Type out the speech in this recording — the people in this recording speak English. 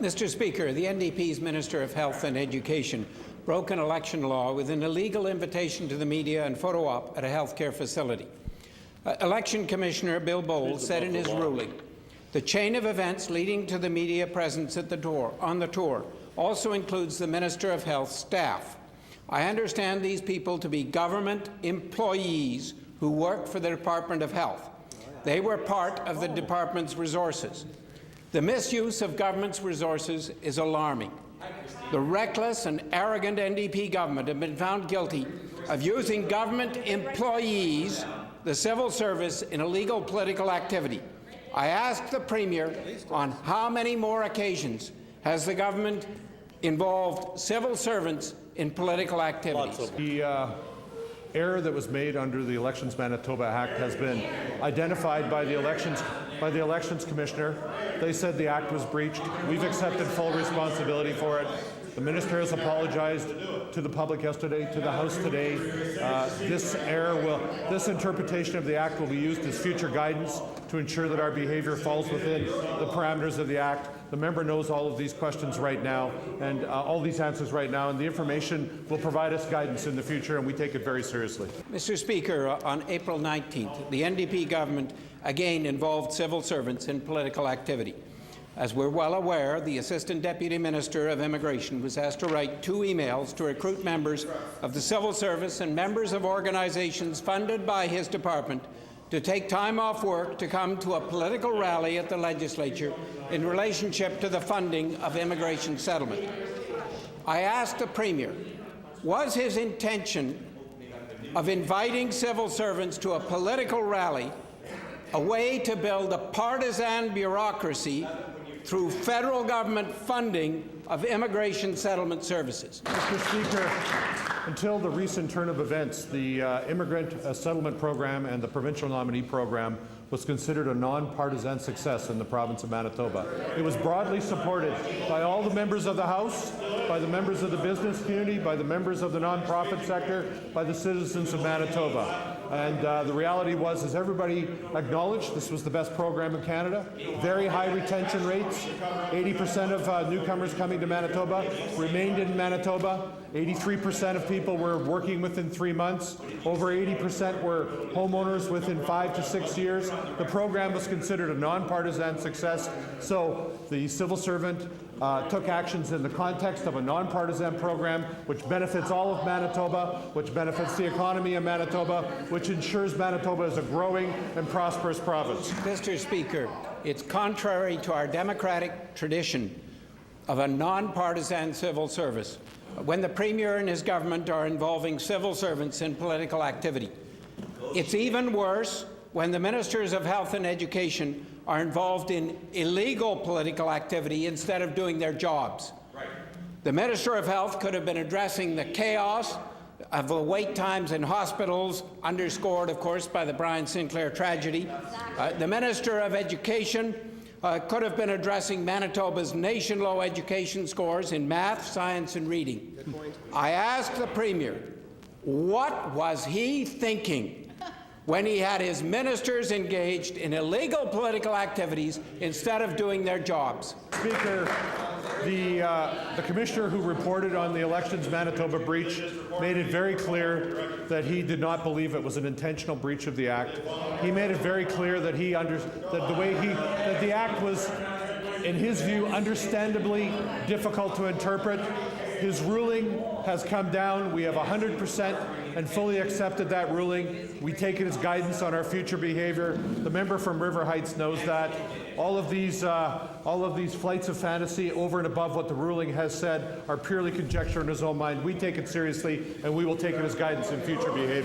Mr. Speaker, the NDP's Minister of Health and Education broke an election law with an illegal invitation to the media and photo op at a healthcare facility. Election Commissioner Bill Bowles said in his ruling, the chain of events leading to the media presence at on the tour also includes the Minister of Health's staff. I understand these people to be government employees who work for the Department of Health. They were part of the department's resources. The misuse of government's resources is alarming. The reckless and arrogant NDP government have been found guilty of using government employees, the civil service, in illegal political activity. I ask the Premier, on how many more occasions has the government involved civil servants in political activities? The error that was made under the Elections Manitoba Act has been identified by the Elections Commissioner. They said the Act was breached. We've accepted full responsibility for it. The Minister has apologized to the public yesterday, to the House today. This interpretation of the Act will be used as future guidance to ensure that our behaviour falls within the parameters of the Act. The member knows all of these questions right now and all these answers right now, and the information will provide us guidance in the future, and we take it very seriously. Mr. Speaker, on April 19th, the NDP government again involved civil servants in political activity. As we're well aware, the Assistant Deputy Minister of Immigration was asked to write 2 emails to recruit members of the civil service and members of organizations funded by his department to take time off work to come to a political rally at the legislature in relationship to the funding of immigration settlement. I ask the Premier, was his intention of inviting civil servants to a political rally a way to build a partisan bureaucracy through federal government funding of immigration settlement services? Mr. Speaker, until the recent turn of events, the Immigrant Settlement Program and the Provincial Nominee Program was considered a non-partisan success in the province of Manitoba. It was broadly supported by all the members of the House, by the members of the business community, by the members of the non-profit sector, by the citizens of Manitoba. And the reality was, as everybody acknowledged, this was the best program in Canada. Very high retention rates. 80% of newcomers coming to Manitoba remained in Manitoba. 83% of people were working within 3 months. Over 80% were homeowners within 5 to 6 years. The program was considered a non-partisan success. So the civil servant took actions in the context of a non-partisan program which benefits all of Manitoba, which benefits the economy of Manitoba, which ensures Manitoba is a growing and prosperous province. Mr. Speaker, it's contrary to our democratic tradition of a non-partisan civil service when the Premier and his government are involving civil servants in political activity. It's even worse when the Ministers of Health and Education are involved in illegal political activity instead of doing their jobs. Right. The Minister of Health could have been addressing the chaos of the wait times in hospitals, underscored, of course, by the Brian Sinclair tragedy. The Minister of Education could have been addressing Manitoba's nation-low education scores in math, science and reading. I ask the Premier, what was he thinking when he had his ministers engaged in illegal political activities instead of doing their jobs? Speaker, the Commissioner who reported on the Elections Manitoba breach made it very clear that he did not believe it was an intentional breach of the Act. He made it very clear that that the Act was, in his view, understandably difficult to interpret. His ruling has come down. We have 100% and fully accepted that ruling. We take it as guidance on our future behavior. The member from River Heights knows that. All of these flights of fantasy over and above what the ruling has said are purely conjecture in his own mind. We take it seriously, and we will take it as guidance in future behavior.